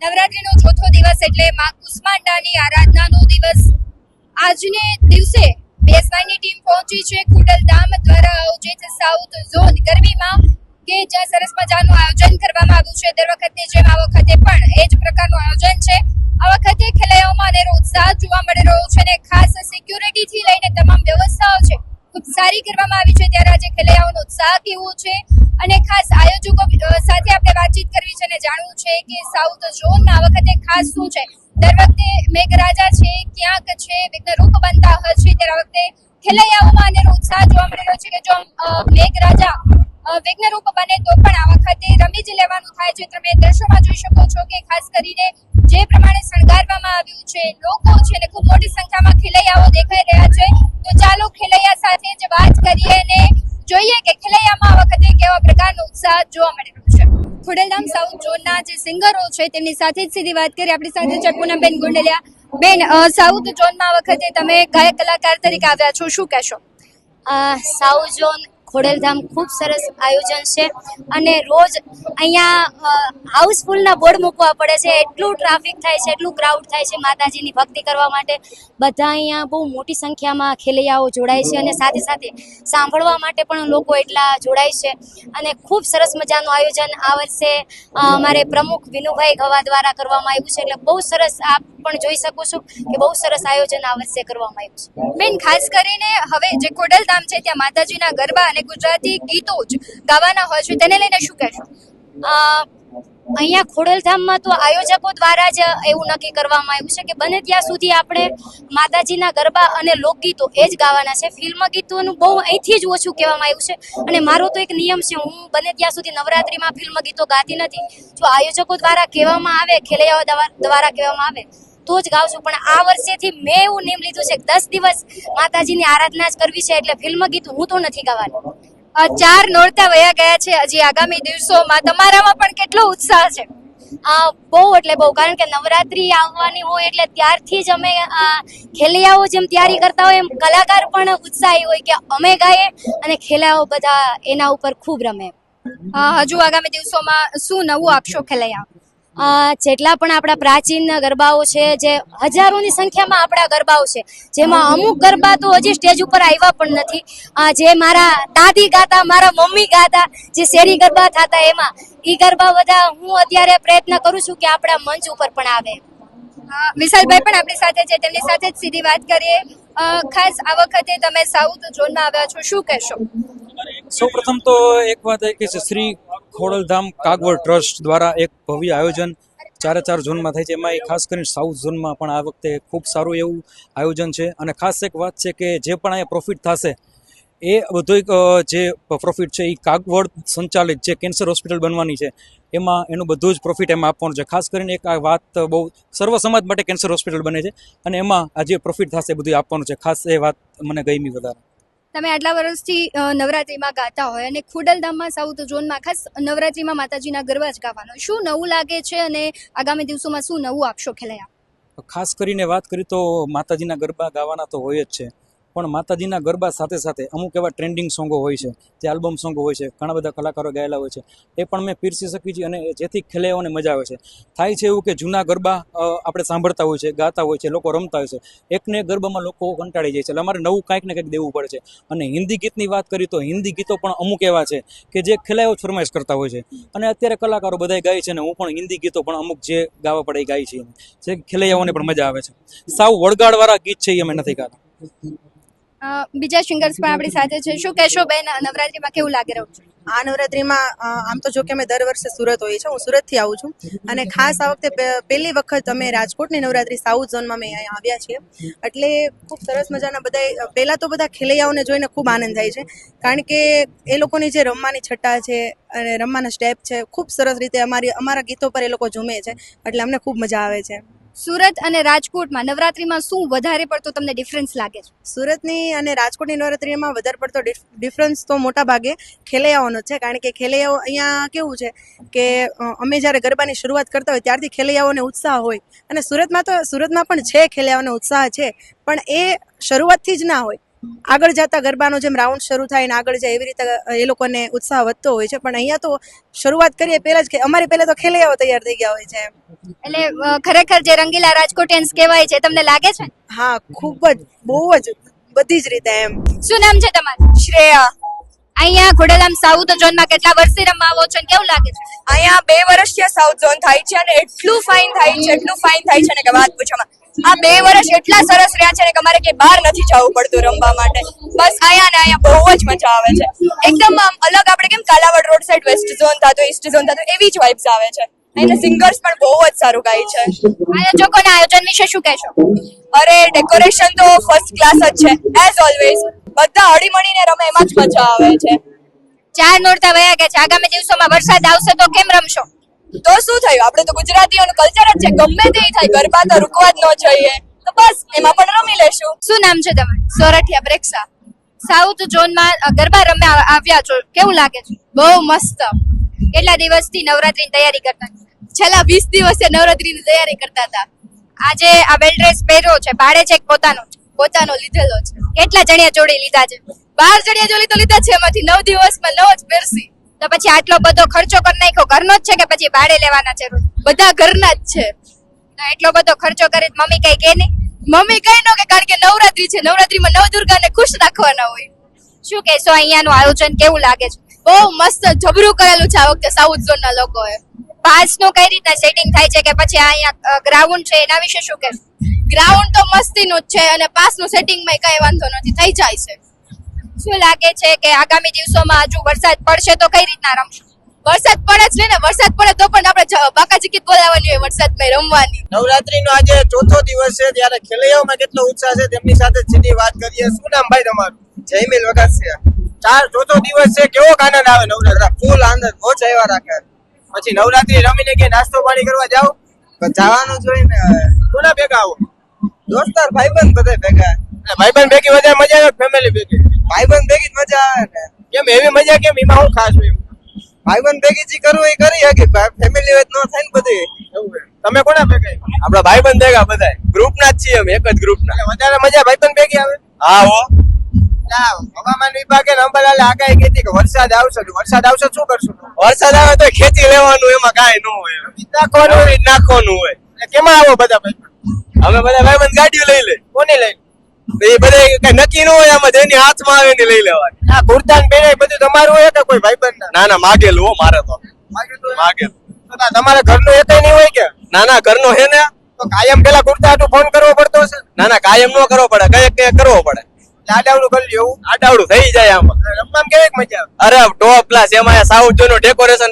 નવરાત્રીનો ચોથો દિવસ એટલે માં કુષ્માંડાની આરાધનાનો દિવસ. આજને દિવસે BS9ની ટીમ પહોંચી છે ખોડલધામ દ્વારા આયોજિત સાઉથ ઝોન ગરબીમાં, કે જ્યાં સરસ મજાનું આયોજન કરવામાં આવ્યું છે. દર વખતે જેમ આ વખતે પણ એ જ પ્રકારનું આયોજન છે. આ વખતે ખેલૈયાઓમાં અનેરો ઉત્સાહ જોવા મળી રહ્યો છે અને ખાસ સિક્યુરિટીથી લઈને તમામ વ્યવસ્થાઓ છે ખૂબ સારી કરવામાં આવી છે. ત્યારે આજે ખેલૈયાઓનો ઉત્સાહ કેવો છે અને ખાસ આયોજકો સાથે આપણે વાતચીત કરવી છે અને જાણવું છે કે સાઉથ ઝોનમાં આ વખતે ખાસ શું છે. દર વખતે મેઘરાજા છે ક્યાંક છે વિઘ્નરૂપ બનતા હશે, ત્યારે આ વખતે ખેલૈયાઓમાં અનેરો ઉત્સાહ જોવા મળી રહ્યો છે કે જો મેઘરાજા વિઘ્નરૂપ બને તો પણ આ વખતે રમી જ લેવાનું થાય છે. તમે દ્રશ્યોમાં જોઈ શકો છો કે ખાસ કરીને જે પ્રમાણે શણગારવામાં આવ્યું છે, લોકો છે અને ખૂબ મોટી સંખ્યામાં ખેલૈયાઓ દેખાઈ રહ્યા છે. તો ચાલો ખેલૈયા સાથે જ વાત કરીએ અને જોઈએ કે ખેલૈયામાં આ વખતે કેવા પ્રકારનો ઉત્સાહ જોવા મળી રહ્યો છે. ખોડલધામ સાઉથ ઝોનના જે સિંગરો છે તેમની સાથે જ સીધી વાત કરીએ. આપણી સાથે છે પૂનમબેન ગુંડલિયા. બેન, સાઉથ ઝોનમાં આ વખતે તમે ગાયક કલાકાર તરીકે આવ્યા છો, શું કહેશો? સાઉથ ઝોન ખોડલધામ ખૂબ સરસ આયોજન છે અને રોજ અહીંયા હાઉસફુલના બોર્ડ મૂકવા પડે છે. એટલું ટ્રાફિક થાય છે, એટલું ક્રાઉડ થાય છે માતાજીની ભક્તિ કરવા માટે. બધા અહીંયા બહુ મોટી સંખ્યામાં ખેલૈયાઓ જોડાય છે અને સાથે સાથે સાંભળવા માટે પણ લોકો એટલા જોડાય છે અને ખૂબ સરસ મજાનું આયોજન આ વર્ષે અમારે પ્રમુખ વિનુભાઈ ગવા દ્વારા કરવામાં આવ્યું છે. એટલે બહુ સરસ, આપ પણ જોઈ શકો છો કે બહુ સરસ આયોજન આ વર્ષે કરવામાં આવ્યું છે. બેન, ખાસ કરીને હવે જે ખોડલધામ છે ત્યાં માતાજીના ગરબા અને ગુજરાતી ગીતો જ ગાવાના હોય છે, તેને લઈને શું કહેશો? અહીંયા ખોડલધામમાં તો આયોજકો દ્વારા જ એવું નક્કી કરવામાં આવ્યું છે કે બને ત્યાં સુધી આપણે માતાજીના ગરબા અને લોકગીતો એ જ ગાવાના છે. ફિલ્મ ગીતોનું બહુ અહીંથી જ ઓછું કહેવામાં આવ્યું છે અને મારો તો એક નિયમ છે, હું બને ત્યાં સુધી નવરાત્રિમાં ફિલ્મ ગીતો ગાતી નથી. જો આયોજકો દ્વારા કહેવામાં આવે, ખેલૈયાઓ દ્વારા કહેવામાં આવે તો જ ગાઉં છું. પણ આ વર્ષેથી મેં એવું નિયમ લીધું છે કે 10 દિવસ માતાજીની આરાધના જ કરવી છે, એટલે ફિલ્મ ગીત હું તો નથી ગાવાની. 4 નોરતા વયા ગયા છે, હજી આગામી દિવસોમાં તમારામાં પણ કેટલો ઉત્સાહ છે? બહુ એટલે બહુ, કારણ કે નવરાત્રી આવવાની હોય એટલે ત્યારથી જ અમે ખેલૈયાઓ જેમ તૈયારી કરતા હોય એમ કલાકાર પણ ઉત્સાહી હોય કે અમે ગાઈએ અને ખેલૈયાઓ બધા એના ઉપર ખૂબ રમે. હજુ આગામી દિવસોમાં શું નવું આપશો ખેલૈયા? જેટલા પણ આપણા પ્રાચીન ગરબાઓ છે, જે હજારોની સંખ્યામાં આપણા ગરબાઓ છે, જેમાં અમુક ગરબા તો હજી સ્ટેજ ઉપર આવ્યા પણ નથી. જે મારા દાદી ગાતા, મારા મમ્મી ગાતા, જે શેરી ગરબા થતા, એમાં ઈ ગરબા બધા હું અત્યારે પ્રયત્ન કરું છું કે આપણા મંચ ઉપર પણ આવે. વિશાલભાઈ પણ આપણી સાથે છે, તેમની સાથે જ સીધી વાત કરીએ. ખાસ આ વખતે તમે સાઉથ ઝોનમાં આવ્યા છો, શું કહેશો? સૌપ્રથમ તો એક વાત એ કે શ્રી ખોડલધામ કાગવડ ટ્રસ્ટ દ્વારા એક ભવ્ય આયોજન 4 ઝોનમાં થાય છે. એમાં ખાસ કરીને સાઉથ ઝોનમાં પણ આ વખતે ખૂબ સારું એવું આયોજન છે અને ખાસ એક વાત છે કે જે પણ અહીંયા પ્રોફિટ થશે એ બધું જે પ્રોફિટ છે એ કાગવડ સંચાલિત જે કેન્સર હોસ્પિટલ બનવાની છે એમાં એનું બધું જ પ્રોફિટ એમાં આપવાનું છે. ખાસ કરીને એક આ વાત બહુ સર્વ સમાજ માટે કેન્સર હોસ્પિટલ બને છે અને એમાં આ જે પ્રોફિટ થશે બધું આપવાનું છે. ખાસ એ વાત મને ગમી વધારે. તમે આટલા વર્ષથી નવરાત્રીમાં ગાતા હોય અને ખોડલધામમાં સાઉથ ઝોનમાં ખાસ નવરાત્રીમાં માતાજીના ગરબા જ ગાવાનો, શું નવું લાગે છે અને આગામી દિવસોમાં શું નવું આપશો ખેલૈયા? ખાસ કરીને વાત કરી તો માતાજીના ગરબા ગાવાના તો હોય જ છે, પણ માતાજીના ગરબા સાથે સાથે અમુક એવા ટ્રેન્ડિંગ સોંગો હોય છે, જે આલ્બમ સોંગો હોય છે, ઘણા બધા કલાકારો ગાયેલા હોય છે, એ પણ મેં પીરસી શકી છે અને જેથી ખેલૈયાઓને મજા આવે છે. થાય છે એવું કે જૂના ગરબા આપણે સાંભળતા હોય છે, ગાતા હોય છે, લોકો રમતા હોય છે, એકને એક ગરબામાં લોકો કંટાળી જાય છે, એટલે અમારે નવું કંઈક ને કંઈક દેવું પડે છે. અને હિન્દી ગીતની વાત કરી તો હિન્દી ગીતો પણ અમુક એવા છે કે જે ખેલૈયાઓ ફરમાઈશ કરતા હોય છે અને અત્યારે કલાકારો બધાય ગાય છે ને હું પણ હિન્દી ગીતો પણ અમુક જે ગાવા પડે એ ગાય છે, જે ખેલૈયાઓને પણ મજા આવે છે. સાવ વળગાડવાળા ગીત છે એ અમે નથી ગાતા. બીજા સિંગર્સ પણ આપણી સાથે છે, શું કહેશો બેન, નવરાત્રીમાં કેવું લાગી રહ્યું છે? આ નવરાત્રીમાં આમ તો જો કે અમે દર વર્ષે સુરત હોઈએ છીએ, હું સુરતથી આવું છું અને ખાસ આ વખતે પહેલી વખત અમે રાજકોટની નવરાત્રી સાઉથ ઝોનમાં અમે અહીંયા આવ્યા છીએ. એટલે ખૂબ સરસ મજાના બધા, પહેલાં તો બધા ખેલૈયાઓને જોઈને ખૂબ આનંદ થાય છે, કારણ કે એ લોકોની જે રમવાની છટ્ટા છે અને રમવાના સ્ટેપ છે, ખૂબ સરસ રીતે અમારા ગીતો પર એ લોકો ઝૂમે છે, એટલે અમને ખૂબ મજા આવે છે. સુરત અને રાજકોટમાં નવરાત્રીમાં શું વધારે પડતો તમને ડિફરન્સ લાગે છે? સુરતની અને રાજકોટની નવરાત્રીમાં વધારે પડતો ડિફરન્સ તો મોટા ભાગે ખેલૈયાઓનો છે, કારણ કે ખેલૈયાઓ અહીંયા કેવું છે કે અમે જ્યારે ગરબાની શરૂઆત કરતા હોય ત્યારથી ખેલૈયાઓને ઉત્સાહ હોય અને સુરતમાં પણ છે, ખેલૈયાઓને ઉત્સાહ છે, પણ એ શરૂઆતથી જ ના હોય, આગળ જતા ગરબાનો જેમ રાઉન્ડ શરૂ થાય ને આગળ જાય એવી રીતે એ લોકોને ઉત્સાહ વધતો હોય છે. પણ અહીંયા તો શરૂઆત કરીએ પહેલા જ અમારી પહેલા તો ખેલૈયાઓ તૈયાર થઈ ગયા હોય છે. એટલે ખરેખર જે રંગીલા રાજકોટિયન્સ કહેવાય છે તમને લાગે છે? હા, ખૂબ જ, બહુ જ, બધી જ રીતે એમ. શું નામ છે તમારું? શ્રેયા. અહીંયા ખોડલધામ સાઉથ ઝોનમાં કેટલા વર્ષથી રમવા આવો છો અને કેવું લાગે છે? અહીંયા 2 વર્ષથી સાઉથ ઝોન થાય છે અને એટલું ફાઇન થાય છે ને કે વાત પૂછોમાં. આ 2 વર્ષ એટલા સરસ રહ્યા છે ને કે અમારે કે બહાર નથી જવું પડતું રમવા માટે. બસ અહીંયા બહુ જ મજા આવે છે. એકદમ આમ અલગ, આપણે કેમ Kalavad road side west zone થતો, ઈસ્ટ ઝોન થતો, એવી જ વાઇબ્સ આવે છે. અહીંના સિંગર્સ પણ બહુ જ સારું ગાય છે. આયોજકોના આયોજન વિશે શું કહેશો? અરે ડેકોરેશન તો ફર્સ્ટ ક્લાસ જ છે એઝ ઓલવેઝ. બધા હળીમળીને રમે એમાં જ મજા આવે છે. 4 નોરતા વયા ગયા છે, આગામી દિવસોમાં વરસાદ આવશે તો કેમ રમશો? તો શું થયું, આપણે તો ગુજરાતીઓનું કલ્ચર જ છે, ગમે તે થાય ગરબા તો રૂકવા જ ન જોઈએ, તો બસ એમાં પણ રમી લેશું. શું નામ છે તમારું? સોરઠિયા પ્રેક્ષા. સાઉથ ઝોનમાં ગરબા રમવા આવ્યા છો, કેવું લાગે છે? બહુ મસ્ત. કેટલા દિવસથી નવરાત્રીની તૈયારી કરતા? છેલ્લા 20 દિવસથી નવરાત્રીની તૈયારી કરતા હતા. આજે આ વેલ ડ્રેસ પહેર્યો છે, ભાડે છે કે પોતાનો? પોતાનો લીધેલો છે. કેટલા ચણિયા ચોળી લીધા છે? 12 ચણિયા ચોળી તો લીધા છે, એમાંથી 9 દિવસમાં 9 જ પહેરસી. તો પછી આટલો બધો ખર્ચો કરી નાખ્યો, ઘરનો જ છે કે પછી ભાડે લેવાના છે? બધા ઘરના જ છે. તો એટલો બધો ખર્ચો કરી મમ્મી કઈ કે નહીં? મમ્મી કઈ ન કે, કારણ કે નવરાત્રી છે, નવરાત્રીમાં નવદુર્ગાને ખુશ રાખવાના હોય. શું કહેશો, અહીંયાનું આયોજન કેવું લાગે છે? બહુ મસ્ત જબરું કરેલું છે આ વખતે સાઉથ ઝોનના લોકોએ. પાસનું કઈ રીતના સેટિંગ થાય છે કે પછી અહીંયા ગ્રાઉન્ડ છે એના વિશે શું કહેશો? ગ્રાઉન્ડ તો મસ્તીનું જ છે અને પાસનું સેટિંગમાં કઈ વાંધો નથી, થઈ જાય છે. શું લાગે છે કે આગામી દિવસોમાં હજુ વરસાદ પડશે તો કઈ રીતના રમશો? વરસાદ પડે જ ને, વરસાદ પડે તો પણ આપણે બાકાજી ગીત બોલાવવાની હોય વરસાદમાં રમવાની. નવરાત્રીનો આજે ચોથો દિવસ છે, ત્યારે ખેલૈયાઓમાં કેટલો ઉત્સાહ છે તેમની સાથે સીધી વાત કરીએ. શું નામ ભાઈ તમારું? જયમીલ વગાસિયા. ચોથો દિવસ છે, કેવો આનંદ આવે નવરાત્રી? ફૂલ આનંદ, બહુ જ આવ્યા રાખે. પછી નવરાત્રી રમીને કે નાસ્તો પાણી કરવા જાવ? તો જવાનું જોઈ ને, કોના ભેગા આવો? દોસ્તાર ભાઈબંધ બધા ભેગા. ભાઈબંધ ભેગી વધારે મજા આવે, ફેમિલી ભેગી? ભાઈબંધ ભેગી જ મજા આવે ને. કેમ એવી મજા, કેમ એમાં શું ખાસ હોય? ભાઈબંધ ભેગી જે કરવું એ કરી શકે, ફેમિલી હોય ન થાય ને બધી. તમે કોના ભેગા? આપડા ભાઈબંધ ભેગા બધા ગ્રુપ ના જ છીએ અમે, એક જ ગ્રુપ ના. વધારે મજા ભાઈબંધ ભેગી આવે? હા હો. હવામાન વિભાગે અંબાલાલે આગાહી કીધી કે વરસાદ આવશે. વરસાદ આવશે શું કરશું? વરસાદ આવે તો ખેંચી લેવાનું, એમાં કાંઈ ન હોય. નાખવાનું હોય. કેમાં આવો બધા ભાઈ? અમે બધા ભાઈબંધ ગાડીઓ લઈ લે. કોને લઈને? એ બધા કઈ નક્કી ન હોય, આમાં જેની હાથમાં આવે ને લઈ લેવાની. આ કુર્તાન પહેરે બધું તમારું હોય કે કોઈ ભાઈબંધ? ના ના, માગેલું હો મારે તો. માગેલું. તમારા ઘરનું એક નહીં હોય કે? ના ના, ઘરનો હે ને. તો કાયમ પેલા કુર્તા હાટુ ફોન કરવો પડતો હશે? ના ના, કાયમ નો કરવો પડે, કઈ કરવો પડે. આડાવડું કરી લેવું. આડાવડું થઈ જાય આમાં. રમવામાં કેવી મજા આવે? અરે ટોપ ક્લાસ. એમાં સાઉથ ઝોન ડેકોરેશન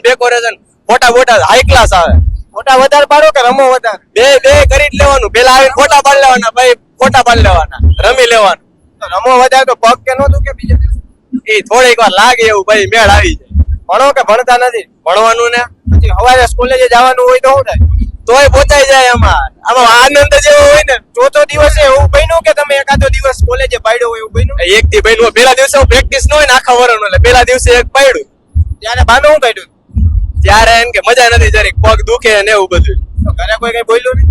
ફોટા હાઈ ક્લાસ આવે. ફોટા વધારે પાડો કે રમો વધારે? બે કરી જ લેવાનું. પેલા આવીને ફોટા પાડી લેવાના, ભાઈ ફોટા પાડી લેવાના, રમી લેવાનું. તો રમો વધારે તો પગ કે નતું કે બીજા દિવસે? એ થોડીક વાર લાગે એવું, ભાઈ મેળ આવી જાય. ભણો કે ભણતા નથી? ભણવાનું ને પછી સવારે કોલેજે જવાનું હોય તો શું થાય? તોય પહોંચાઈ જાય. આમાં આનંદ જેવો હોય ને. ચોથો દિવસે એવું બન્યું કે તમે એકાદો દિવસ કોલેજે પાડ્યો હોય એવું બન્યું? એક થી ભાઈ પેલા દિવસે પ્રેક્ટિસ ન હોય ને આખા વરણ, એટલે પેલા દિવસે એક પાડ્યું. ત્યારે બાનો શું કાઢ્યું? ત્યારે એમ કે મજા નથી, જરીક પગ દુખે ને એવું બધું. તો ઘરે કોઈ કઈ બોલ્યું નહીં?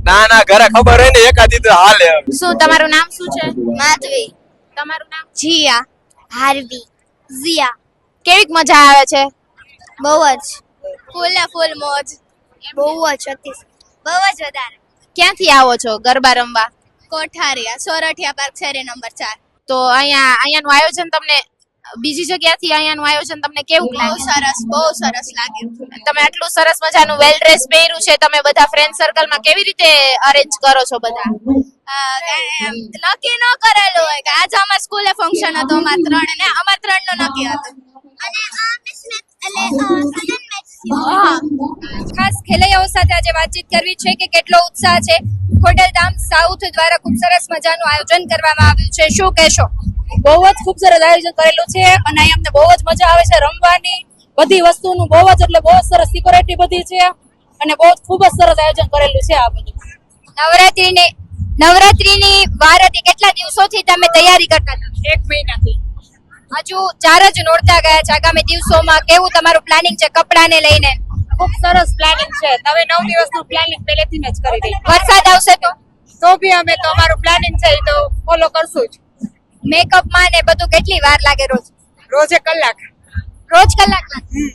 ના ના, ઘરે ખબર હોય ને એકાદી તો હાલે. શું તમારું નામ શું છે? માધવી. તમારું નામ? જીયા. હાર્વી. ઝિયા. કેવીક મજા આવે છે? બહુ જ ફૂલ મોજ. બહુ જ અતિ, બહુ જ વધારે. ક્યાંથી આવો છો ગરબા રમવા? કોઠારિયા, સોરઠિયા પાર્ક શેરી નંબર 4. તો અહીંયાનું આયોજન તમને બીજી જગ્યાથી અહીંયાનું આયોજન તમને કેવું લાગે? બહુ સરસ લાગ્યું. તમે આટલું સરસ મજાનું વેલ ડ્રેસ પહેર્યું છે, તમે બધા ફ્રેન્ડ સર્કલમાં કેવી રીતે અરેન્જ કરો છો બધા? નક્કી ન કરેલું હોય કે આજે અમાર સ્કૂલે ફંક્શન હતો, અમાર 3 ને અમાર 3 નું નક્કી હતું. અને ખાસ ખેલૈયાઓ સાથે આજે વાતચીત કરવી છે કે કેટલો ઉત્સાહ છે. ખોડલધામ સાઉથ દ્વારા ખૂબ સરસ મજાનું આયોજન કરવામાં આવ્યું છે, શું કહેશો? બહુ જ ખૂબ સરસ આયોજન કરેલું છે અને અહીં અમને બહુ જ મજા આવે છે રમવાની. બધી વસ્તુનું બહુ જ એટલે બહુ જ સરસ સિક્યોરિટી બધી છે અને બહુ જ ખૂબ જ સરસ આયોજન કરેલું છે આ બધું. નવરાત્રીની વાર હતી, કેટલા દિવસોથી તમે તૈયારી કરતા હતા? 1 મહિનાથી. હજુ 4 જ નોરતા ગયા છે. આગામી દિવસોમાં કેવું તમારું પ્લાનિંગ છે કપડાને લઈને? ખૂબ સરસ પ્લાનિંગ છે. હવે 9 દિવસનું પ્લાનિંગ પહેલેથી જ કરી દઈએ. વરસાદ આવશે તો તો બી અમે તો અમારું પ્લાનિંગ છે એ તો ફોલો કરશું જ. મેકઅપમાં ને બધું કેટલી વાર લાગે રોજ? રોજે કલાક. રોજ કલાક લાગે.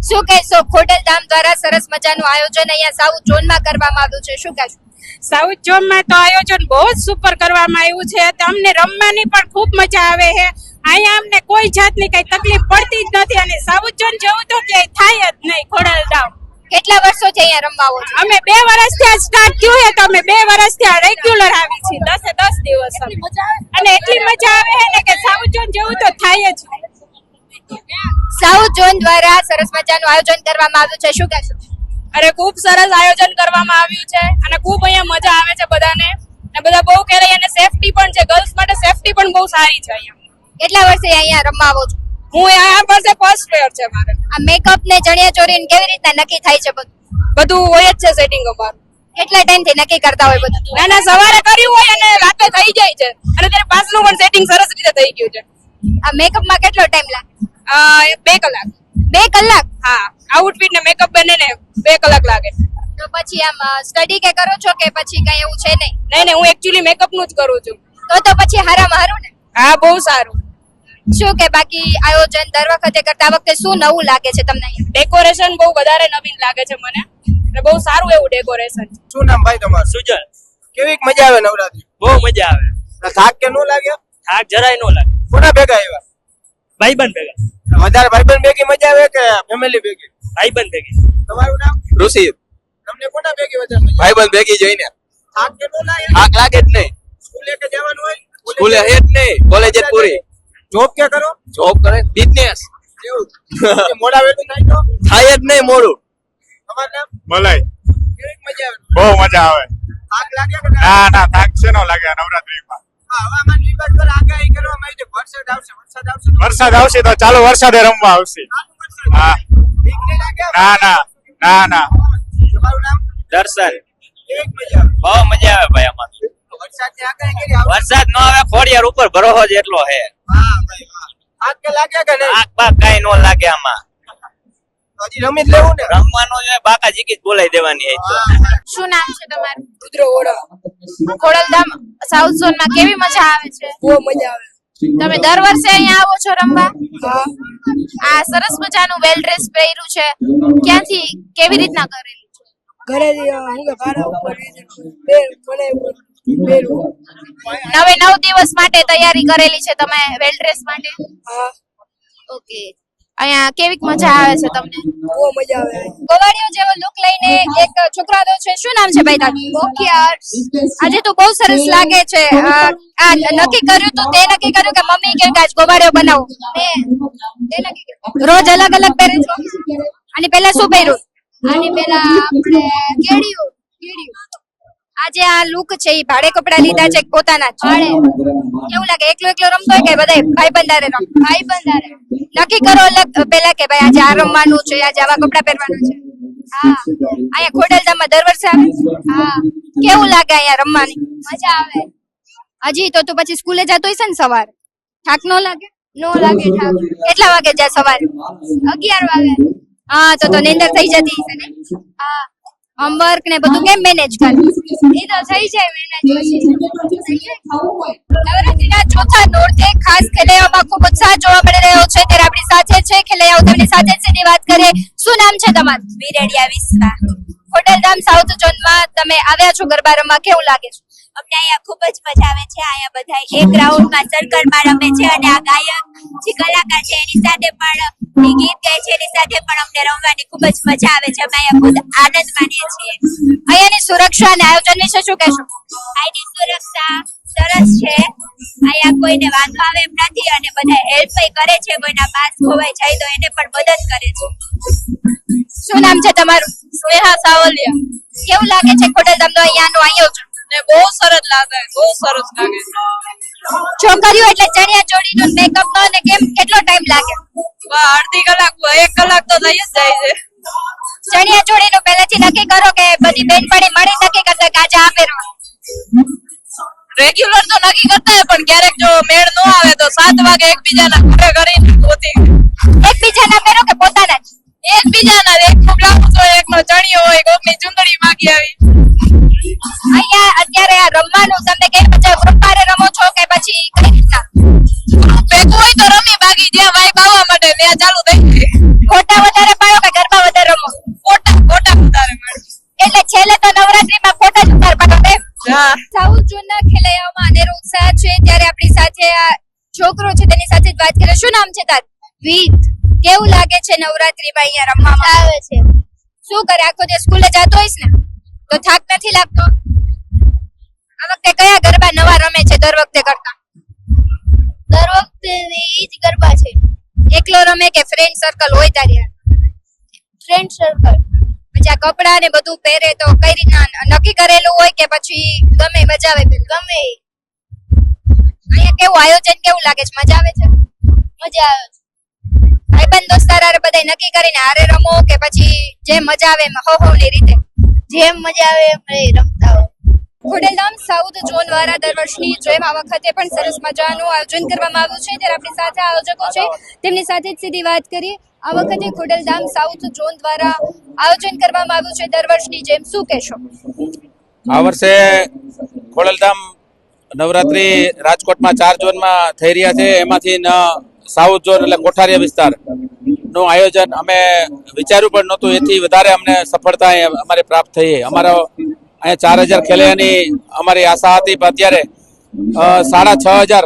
શું કહેશો? ખોડલધામ દ્વારા સરસ મજાનું આયોજન અહીંયા સાઉથ ઝોનમાં કરવામાં આવ્યું છે, શું કહેશો? સાઉથ ઝોનમાં તો આયોજન બહુ જ સુપર કરવામાં આવ્યું છે. અમને રમવાની પણ ખૂબ મજા આવે છે. અહીંયા અમને કોઈ જાતની કઈ તકલીફ પડતી જ નથી અને સાઉથ ઝોન જેવું તો ક્યાંય થાય જ નહીં. ખોડલધામ કેટલા વર્ષોથી અહીંયા રમવા આવો છો? અમે 2 વર્ષથી આ સ્ટાર્ટ થયું છે તો અમે 2 વર્ષથી આ રેગ્યુલર આવી છીએ 10 દિવસ અને એટલી મજા આવે છે ને કે સાઉથ ઝોન જેવું તો થાય જ નહીં. સાઉથ ઝોન દ્વારા સરસ મજાનું આયોજન કરવામાં આવ્યું છે, શું કહેશો? અરે ખૂબ સરસ આયોજન કરવામાં આવ્યું છે અને ખૂબ અહીંયા મજા આવે છે બધાને અને બધા બહુ કરે અને સેફટી પણ છે. ગર્લ્સ માટે સેફટી પણ બહુ સારી છે અહીંયા. કેટલા વર્ષે અહીંયા રમવા આવો છો? હું આ વર્ષે ફર્સ્ટ યર છે મારે. આ મેકઅપ ને ચણિયા ચોરી ને કેવી રીતના નક્કી થાય છે બધું? બધું હોય જ છે સેટિંગ અમારું. કેટલા ટાઈમથી નક્કી કરતા હોય બધું? ના સવારે કર્યું હોય અને રાતે થઈ જાય છે અને ત્યારે પાછનું પણ સેટિંગ સરસ રીતે થઈ ગયું છે. આ મેકઅપમાં કેટલો ટાઈમ લાગે? 2 કલાક. 2 કલાક? હા, આઉટફિટ ને મેકઅપ બંને ને 2 કલાક લાગે. તો પછી આમ સ્ટડી કે કરો છો કે પછી કઈ એવું છે નહીં? નહીં હું એકચ્યુઅલી મેકઅપ નું જ કરું છું. તો પછી હારામાં હારું ને? હા, બહુ સારું. શું કે બાકી આયોજન દર વખતે કરતા વખતે શું નવું લાગે છે તમને અહીંયા? ડેકોરેશન બહુ વધારે નવીન લાગે છે મને અને બહુ સારું એવું ડેકોરેશન. શું નામ ભાઈ તમારું? સુજલ. કેવી મજા આવે નવરાત્રી? બહુ મજા આવે. થાક કે નો લાગ્યો? થાક જરાય નો લાગે. કોના ભેગા આવ્યા? ભાઈબંધ ભેગા. વધારે ભાઈબંધ ભેગી મજા આવે કે ફેમિલી ભેગી? ભાઈબંધ ભેગી. તમારું નામ? ઋષિ. તમને કોના ભેગી વધારે મજા આવે? ભાઈબંધ ભેગી જોઈને થાક કે નો લાગે? થાક લાગે જ નહીં. સ્કૂલે કે જવાનું હોય? સ્કૂલે હે જ નહીં, કોલેજ જ પૂરી. જોબ કે કરો? જોબ કરે, બિઝનેસ. એવું મોડા વેલું થાય તો થાય જ નહીં મોડું. તમારું નામ? મલાઈ. કેવી મજા આવે? બહુ મજા આવે. થાક લાગે કે ના થાક છે નો લાગે નવરાત્રીમાં. હવામાન વિભાગ દ્વારા આગાહી કરવામાં આવી છે વરસાદ આવશે તો વરસાદ આવશે તો ચાલો વરસાદે રમવા આવશે. હા. બીક નહીં લાગે? ના. તમારું નામ? દર્શન. કેવી મજા આવે? બહુ મજા આવે ભાઈ આમાં. વરસાદની આગાહી કરી આવશે. વરસાદ નો આવે ખોડિયાર ઉપર ભરોસો જ એટલો હે. હા ભાઈ વાહ. થાક કે લાગે કે નહીં? આગ બાગ કઈ નો લાગે આમાં. હજી રમી જ લેવું ને? રમવાનું છે બાકા જીકી જ બોલાઈ દેવાની હે તો. શું નામ છે તમારું? રુદ્ર ઓડા. ખોડલધામ સાઉથ ઝોન માં કેવી મજા આવે છે? બહુ મજા આવે. તમે દર વર્ષે અહીંયા આવો છો રમવા? હા. આ સરસ મજાનું વેલ ડ્રેસ પહેર્યું છે, ક્યાંથી કેવી રીતના કરેલું છે? ઘરેથી હું કે ભાડા ઉપર મને 9 દિવસ માટે તૈયારી કરેલી છે તમે વેલ ડ્રેસ માટે? હા. ઓકે. અહીંયા કેવી મજા આવે છે તમને? બહુ મજા આવે. ગોવાળીઓ જેવો લુક લઈને એક છોકરો આવ્યો છે, શું નામ છે ભાઈ તારું? મોકિયાર. આજે તો બહુ સરસ લાગે છે. આ નક્કી કર્યું તો તે નક્કી કર્યું કે મમ્મી કે આજ ગોવાળીઓ બનાવું? તે નક્કી કર્યું. રોજ અલગ અલગ પહેરે છો? અને પહેલા શું પહેર્યું? આની પહેલા આપણે કેડિયું. આજે આ લુક છે એ ભાડે કપડા લીધા છે પોતાના જ? ભાડે. કેવું લાગે? એકલો રમતો હોય કે બધા ભાઈબંધારે રમ? ભાઈબંધારે. નક્કી કરો અલગ પેલા કે ભાઈ આજે આ રમવાનું છે, આજે આવા કપડા પહેરવાનું છે? હા. અહીંયા ખોડલધામમાં દર વર્ષે આવે? હા. કેવું લાગે અહીંયા રમવાની? મજા આવે. હજી તો તું પછી સ્કૂલે જતો હશે ને સવારે? થાક નો લાગે? નો લાગે થાક. કેટલા વાગે જાય સવારે? 11 વાગે. હા તો નીંદર થઈ જતી હશે ને? હા. હોમવર્ક ને બધું કેમ મેનેજ કરે? એ તો થઈ જાય મેનેજ. નવરાત્રીના ચોથા નોરતે ખાસ ખેલૈયાઓમાં ખૂબ ઉત્સાહ જોવા મળી રહ્યો છે. ત્યારે આપણી સાથે છે ખેલૈયાઓ, તેમની સાથે સીધી વાત કરીએ. શું નામ છે તમારું? વિરડિયા વિશ્વા. ખોડલધામ સાઉથ ઝોનમાં તમે આવ્યા છો ગરબા રમવા, કેવું લાગે છે? અમને અહીંયા ખૂબ જ મજા આવે છે. અહીંયા બધા એક રાઉન્ડમાં સર્કલમાં રમે છે અને આ ગાયક જે કલાકાર છે એની સાથે પણ ગીત ગાય છે એની સાથે પણ અમને રમવાની ખૂબ જ મજા આવે છે. અમે અહીંયા ખુદ આનંદ માણીએ છીએ. અહીંયાની સુરક્ષા અને આયોજન વિશે શું કહેશો? અહીંની સુરક્ષા સરસ છે. અહીંયા કોઈને વાંધો આવે એમ નથી અને બધા હેલ્પ કરે છે. કોઈના પાસ ખોવાઈ જાય તો એને પણ મદદ કરે છે. શું નામ છે તમારું? સ્નેહા સાવલિયા. કેવું લાગે છે ખોડલધામનો અહીંયાનું આયોજન? ને બહુ સરસ લાગે. છોકરીઓ એટલે ચણિયા ચોળીનો મેકઅપ નો ને કેમ કેટલો ટાઈમ લાગે? અડધી કલાક 1 કલાક તો થઈ જ જાય છે. ચણિયા ચોળીનું પહેલેથી નક્કી કરો કે બધી બેનપણી મળી નક્કી કરતા કે આજે આ પહેરવાનું? રેગ્યુલર તો નક્કી કરતા હોય પણ ક્યારેક જો મેળ ન આવે તો 7 વાગે એકબીજાના ઘરે કરીને ગોતી. એકબીજાના પહેરો કે પોતાના જ? એકબીજાના. એકનું બ્લાઉઝ હોય, એકનો ચણિયો હોય, કોકની ચુંદડી માગી આવી. અહીંયા અત્યારે આ રમવાનું તમને કેવી મજા? ગ્રુપ રમો છો કે પછી કઈ તો નવરાત્રીમાં ફોટા જ ઉતાર પાડો એમ. સાઉથ ઝોનના ખેલૈયાઓમાં અનેરો ઉત્સાહ છે ત્યારે આપણી સાથે આ છોકરો છે તેની સાથે જ વાત કરીએ. શું નામ છે તાર? વીત. કેવું લાગે છે નવરાત્રીમાં અહીંયા રમવામાં આવે છે? શું કરે આખો દિવસ સ્કૂલે જતો હોઈશ ને તો થાક નથી લાગતો? આ વખતે કયા ગરબા નવા રમે છે દર વખતે કરતા? દર વખતે ઈ જ ગરબા છે. એકલો રમે કે ફ્રેન્ડ સર્કલ હોય તારી? Friend circle. પછી આ કપડા ને બધું પહેરે તો કઈ રીતના નક્કી કરેલું હોય કે પછી ગમે મજા આવે? ગમે. અહીંયા કેવું આયોજન કેવું લાગે છે? મજા આવે છે? મજા આવે છે. ભાઈબંધ દોસ્તાર હારે બધાય નક્કી કરીને હારે રમો કે પછી જેમ મજા આવે એમ હો ની રીતે? જેમ મજા આવે એમ રમતા હો. ખોડલધામ સાઉથ ઝોન દ્વારા દર વર્ષની જેમ આ વખતે પણ સરસ મજાનું આયોજન કરવામાં આવ્યું છે ત્યારે આપણી સાથે આયોજકો છે તેમની સાથે જ સીધી વાત કરીએ. આ વખતે ખોડલધામ સાઉથ ઝોન દ્વારા આયોજન કરવામાં આવ્યું છે દર વર્ષની જેમ, શું કહેશો? આ વર્ષે ખોડલધામ નવરાત્રી રાજકોટમાં 4 ઝોનમાં થઈ રહ્યા છે. એમાંથી સાઉથ ઝોન એટલે કોઠારીયા વિસ્તાર નું આયોજન અમે વિચાર્યું પણ નહોતું, એથી વધારે અમને સફળતા અમારે પ્રાપ્ત થઈ. અમારો અહીંયા 4000 ખેલૈયાની અમારી આશા હતી, પણ અત્યારે 6500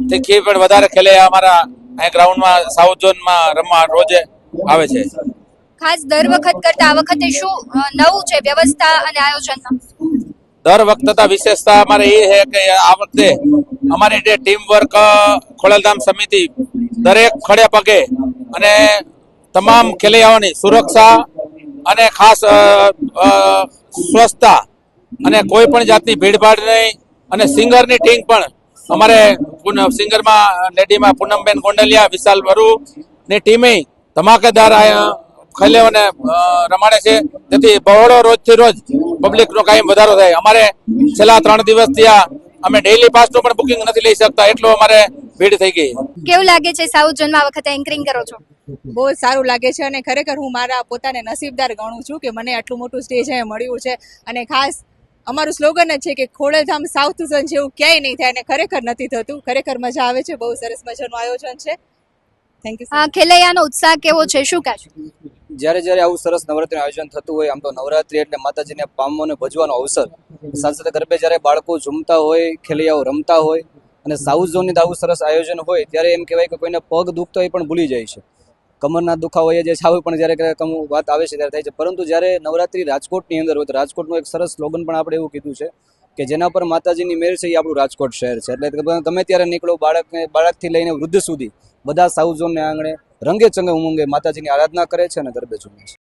થી પણ વધારે ખેલૈયા અમારા અહીંયા ગ્રાઉન્ડમાં સાઉથ ઝોનમાં રમવા રોજે આવે છે. ખાસ દર વખત કરતા આ વખતે શું નવું છે વ્યવસ્થા અને આયોજનમાં? દર વખતે વિશેષતા અમારે એ છે કે આ વખતે અમારી જે ટીમ વર્ક ખોડલધામ સમિતિ દરેક ખડે પગે અને તમામ ખેલૈયાઓની સુરક્ષા અને ખાસ સ્વચ્છતા અને કોઈ પણ જાતની ભીડભાડ નહીં, અને સિંગરની ટીમ પણ અમારે સિંગરમાં લેડીમાં પૂનમબેન ગોંડલિયા, વિશાલ વરુ ની ટીમે ધમાકેદાર ખેલૈયાઓને રમાડે છે, જેથી બહોળો રોજથી રોજ પબ્લિકનો કાયમ વધારો થાય. અમારે છેલ્લા 3 દિવસથી અમે ડેઈલી પાસનું પણ બુકિંગ નથી લઈ શકતા, એટલું અમારે ભીડ થઈ ગઈ. કેવું લાગે છે સાઉથ ઝોનમાં આ વખતે એન્કરિંગ કરો છો? બહુ જ સારું લાગે છે અને ખરેખર હું મારા પોતાને નસીબદાર ગણું છું કે મને આટલું મોટું સ્ટેજ અહીંયા મળ્યું છે. અને ખાસ અમારું સ્લોગન જ છે કે ખોડલધામ સાઉથ ઝોન જેવું ક્યાંય નહીં થાય, અને ખરેખર નથી થતું. ખરેખર મજા આવે છે, બહુ સરસ મજાનું આયોજન છે. Thank you. ખેલૈયાનો ઉત્સાહ કેવો છે, શું કહેશો? જ્યારે આવું સરસ નવરાત્રીનું આયોજન થતું હોય, આમ તો નવરાત્રી એટલે માતાજીને પામવો અને ભજવાનો અવસર, સાથે સાથે ગરબે જ્યારે બાળકો ઝૂમતા હોય, ખેલૈયાઓ રમતા હોય અને સાઉથ ઝોનની આવું સરસ આયોજન હોય ત્યારે એમ કહેવાય કે કોઈને પગ દુખતો હોય પણ ભૂલી જાય છે, કમરના દુખાવો એ જે છે પણ જ્યારે વાત આવે છે ત્યારે થાય છે. પરંતુ જ્યારે નવરાત્રી રાજકોટની અંદર હોય તો રાજકોટનું એક સરસ સ્લોગન પણ આપણે એવું કીધું છે કે જેના પર માતાજીની મેર છે એ આપણું રાજકોટ શહેર છે. એટલે તમે ત્યારે નીકળો, બાળકથી લઈને વૃદ્ધ સુધી બધા સાઉથ ઝોનને આંગણે રંગે ચંગે ઉમંગે માતાજીની આરાધના કરે છે અને ગરબે ઝૂમે છે.